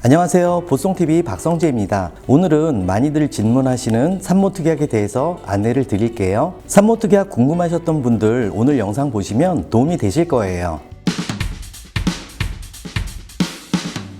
안녕하세요. 보송TV 박성재입니다. 오늘은 많이들 질문하시는 산모특약에 대해서 안내를 드릴게요. 산모특약 궁금하셨던 분들 오늘 영상 보시면 도움이 되실 거예요.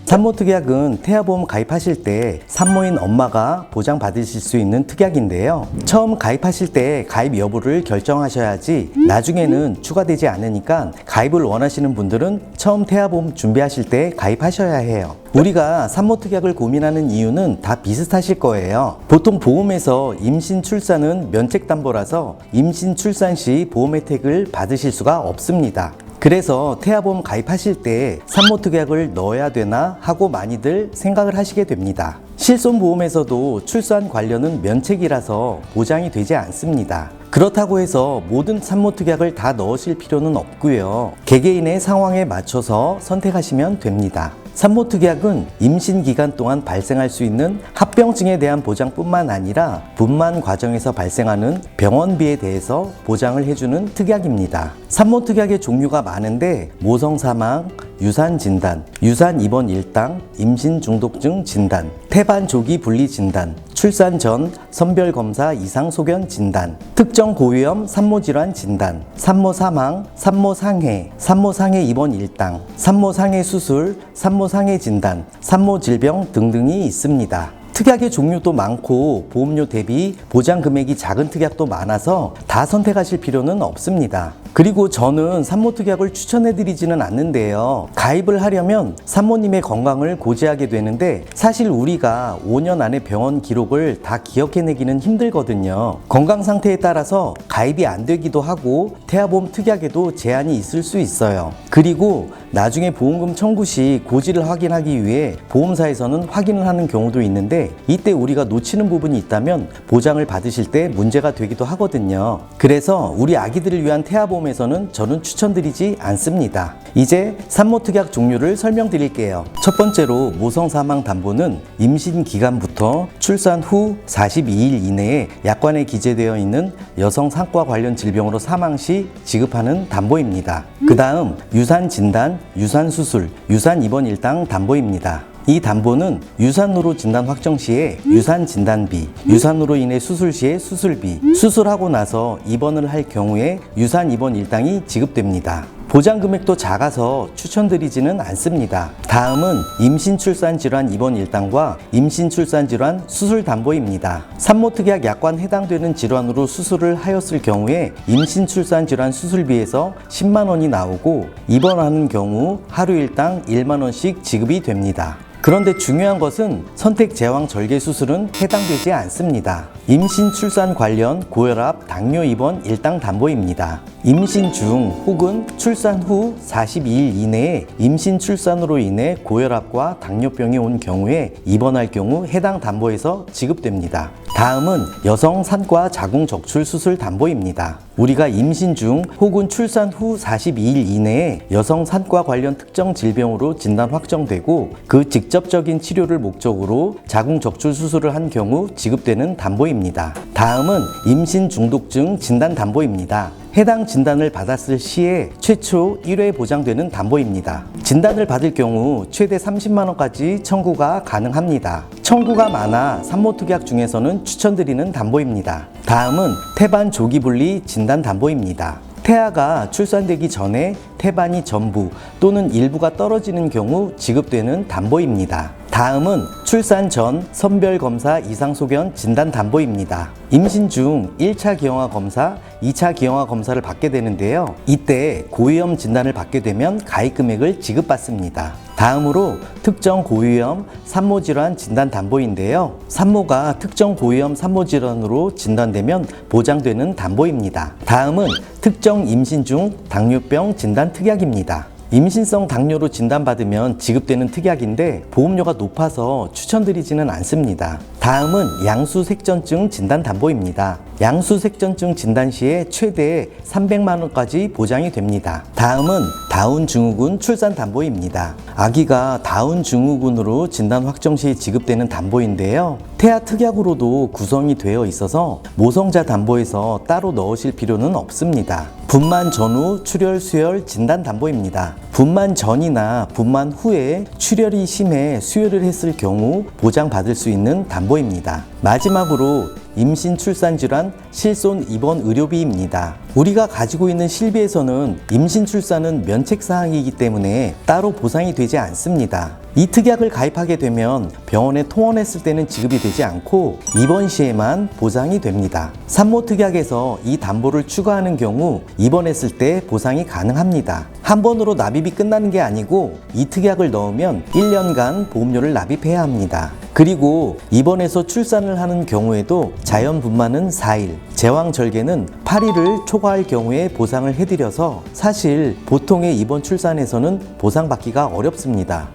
산모특약은 태아보험 가입하실 때 산모인 엄마가 보장받으실 수 있는 특약인데요. 처음 가입하실 때 가입 여부를 결정하셔야지 나중에는 추가되지 않으니까 가입을 원하시는 분들은 처음 태아보험 준비하실 때 가입하셔야 해요. 우리가 산모특약을 고민하는 이유는 다 비슷하실 거예요. 보통 보험에서 임신 출산은 면책담보라서 임신 출산 시 보험 혜택을 받으실 수가 없습니다. 그래서 태아보험 가입하실 때 산모특약을 넣어야 되나 하고 많이들 생각을 하시게 됩니다. 실손보험에서도 출산 관련은 면책이라서 보장이 되지 않습니다. 그렇다고 해서 모든 산모특약을 다 넣으실 필요는 없고요. 개개인의 상황에 맞춰서 선택하시면 됩니다. 산모특약은 임신 기간 동안 발생할 수 있는 합병증에 대한 보장뿐만 아니라 분만 과정에서 발생하는 병원비에 대해서 보장을 해주는 특약입니다. 산모특약의 종류가 많은데 모성사망, 유산진단, 유산입원 일당, 임신중독증 진단, 태반조기 분리 진단, 출산 전 선별검사 이상소견 진단, 특정 고위험 산모질환 진단, 산모사망, 산모상해, 산모상해 입원 일당, 산모상해 수술, 산모상해 진단, 산모질병 등등이 있습니다. 특약의 종류도 많고 보험료 대비 보장 금액이 작은 특약도 많아서 다 선택하실 필요는 없습니다. 그리고 저는 산모특약을 추천해드리지는 않는데요. 가입을 하려면 산모님의 건강을 고지하게 되는데 사실 우리가 5년 안에 병원 기록을 다 기억해내기는 힘들거든요. 건강 상태에 따라서 가입이 안 되기도 하고 태아보험 특약에도 제한이 있을 수 있어요. 그리고 나중에 보험금 청구 시 고지를 확인하기 위해 보험사에서는 확인을 하는 경우도 있는데 이때 우리가 놓치는 부분이 있다면 보장을 받으실 때 문제가 되기도 하거든요. 그래서 우리 아기들을 위한 태아보험에서는 저는 추천드리지 않습니다. 이제 산모특약 종류를 설명드릴게요. 첫 번째로 모성사망담보는 임신 기간부터 출산 후 42일 이내에 약관에 기재되어 있는 여성 산과 관련 질병으로 사망 시 지급하는 담보입니다. 그 다음 유산진단, 유산수술, 유산입원 일당 담보입니다. 이 담보는 유산으로 진단 확정 시에 유산 진단비, 유산으로 인해 수술 시에 수술비, 수술하고 나서 입원을 할 경우에 유산 입원 일당이 지급됩니다. 보장 금액도 작아서 추천드리지는 않습니다. 다음은 임신출산질환 입원 일당과 임신출산질환 수술담보입니다. 산모특약 약관 해당되는 질환으로 수술을 하였을 경우에 임신출산질환 수술비에서 10만 원이 나오고 입원하는 경우 하루 일당 1만 원씩 지급이 됩니다. 그런데 중요한 것은 선택 제왕 절개 수술은 해당되지 않습니다. 임신 출산 관련 고혈압 당뇨 입원 일당 담보입니다. 임신 중 혹은 출산 후 42일 이내에 임신 출산으로 인해 고혈압과 당뇨병이 온 경우에 입원할 경우 해당 담보에서 지급됩니다. 다음은 여성 산과 자궁 적출 수술 담보입니다. 우리가 임신 중 혹은 출산 후 42일 이내에 여성 산과 관련 특정 질병으로 진단 확정되고 그 직접적인 치료를 목적으로 자궁 적출 수술을 한 경우 지급되는 담보입니다. 다음은 임신 중독증 진단 담보입니다. 해당 진단을 받았을 시에 최초 1회 보장되는 담보입니다. 진단을 받을 경우 최대 30만 원까지 청구가 가능합니다. 청구가 많아 산모특약 중에서는 추천드리는 담보입니다. 다음은 태반 조기 분리 진단 담보입니다. 태아가 출산되기 전에 태반이 전부 또는 일부가 떨어지는 경우 지급되는 담보입니다. 다음은 출산 전 선별검사 이상소견 진단 담보입니다. 임신 중 1차 기형아 검사, 2차 기형아 검사를 받게 되는데요. 이때 고위험 진단을 받게 되면 가입 금액을 지급받습니다. 다음으로 특정 고위험 산모질환 진단 담보인데요. 산모가 특정 고위험 산모질환으로 진단되면 보장되는 담보입니다. 다음은 특정 임신 중 당뇨병 진단 특약입니다. 임신성 당뇨로 진단받으면 지급되는 특약인데 보험료가 높아서 추천드리지는 않습니다. 다음은 양수색전증 진단담보입니다. 양수색전증 진단 시에 최대 300만 원까지 보장이 됩니다. 다음은 다운 증후군 출산 담보입니다. 아기가 다운 증후군으로 진단 확정 시 지급되는 담보인데요. 태아 특약으로도 구성이 되어 있어서 모성자 담보에서 따로 넣으실 필요는 없습니다. 분만 전후 출혈 수혈 진단 담보입니다. 분만 전이나 분만 후에 출혈이 심해 수혈을 했을 경우 보장받을 수 있는 담보입니다. 마지막으로 임신 출산 질환 실손 입원 의료비입니다. 우리가 가지고 있는 실비에서는 임신 출산은 면책 사항이기 때문에 따로 보상이 되지 않습니다. 이 특약을 가입하게 되면 병원에 통원했을 때는 지급이 되지 않고 입원 시에만 보상이 됩니다. 산모 특약에서 이 담보를 추가하는 경우 입원했을 때 보상이 가능합니다. 한 번으로 납입이 끝나는 게 아니고 이 특약을 넣으면 1년간 보험료를 납입해야 합니다. 그리고 입원해서 출산을 하는 경우에도 자연분만은 4일, 제왕절개는 8일을 초과할 경우에 보상을 해드려서 사실 보통의 입원 출산에서는 보상받기가 어렵습니다.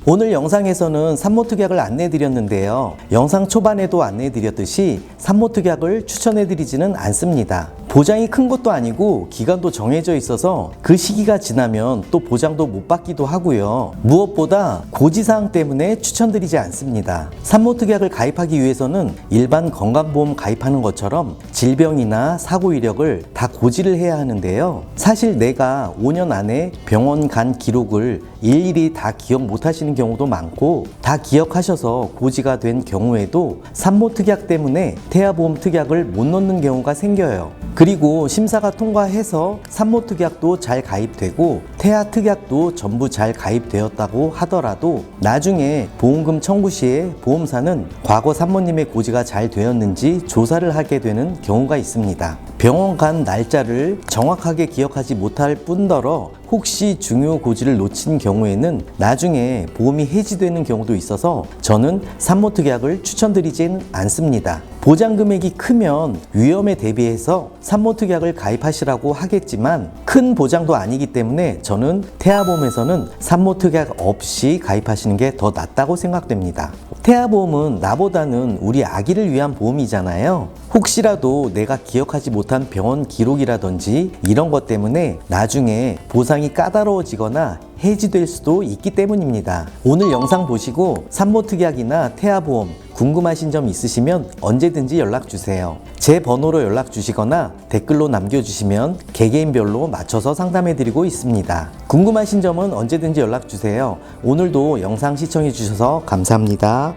오늘 영상에서는 산모특약을 안내해드렸는데요. 영상 초반에도 안내해드렸듯이 산모특약을 추천해드리지는 않습니다. 보장이 큰 것도 아니고 기간도 정해져 있어서 그 시기가 지나면 또 보장도 못 받기도 하고요. 무엇보다 고지사항 때문에 추천드리지 않습니다. 산모특약을 가입하기 위해서는 일반 건강보험 가입하는 것처럼 질병이나 사고 이력을 다 고지를 해야 하는데요. 사실 내가 5년 안에 병원 간 기록을 일일이 다 기억 못 하시는 경우도 많고 다 기억하셔서 고지가 된 경우에도 산모특약 때문에 태아보험 특약을 못 넣는 경우가 생겨요. 그리고 심사가 통과해서 산모특약도 잘 가입되고 태아특약도 전부 잘 가입되었다고 하더라도 나중에 보험금 청구 시에 보험사는 과거 산모님의 고지가 잘 되었는지 조사를 하게 되는 경우가 있습니다. 병원 간 날짜를 정확하게 기억하지 못할 뿐더러 혹시 중요 고지를 놓친 경우에는 나중에 보험이 해지되는 경우도 있어서 저는 산모특약을 추천드리진 않습니다. 보장 금액이 크면 위험에 대비해서 산모특약을 가입하시라고 하겠지만 큰 보장도 아니기 때문에 저는 태아보험에서는 산모특약 없이 가입하시는 게 더 낫다고 생각됩니다. 태아보험은 나보다는 우리 아기를 위한 보험이잖아요. 혹시라도 내가 기억하지 못한 병원 기록이라든지 이런 것 때문에 나중에 보상이 까다로워지거나 해지될 수도 있기 때문입니다. 오늘 영상 보시고 산모특약이나 태아보험 궁금하신 점 있으시면 언제든지 연락 주세요. 제 번호로 연락 주시거나 댓글로 남겨주시면 개개인별로 맞춰서 상담해 드리고 있습니다. 궁금하신 점은 언제든지 연락 주세요. 오늘도 영상 시청해 주셔서 감사합니다.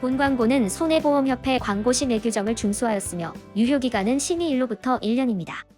본 광고는 손해보험협회 광고시 내 규정을 준수하였으며 유효기간은 심의일로부터 1년입니다.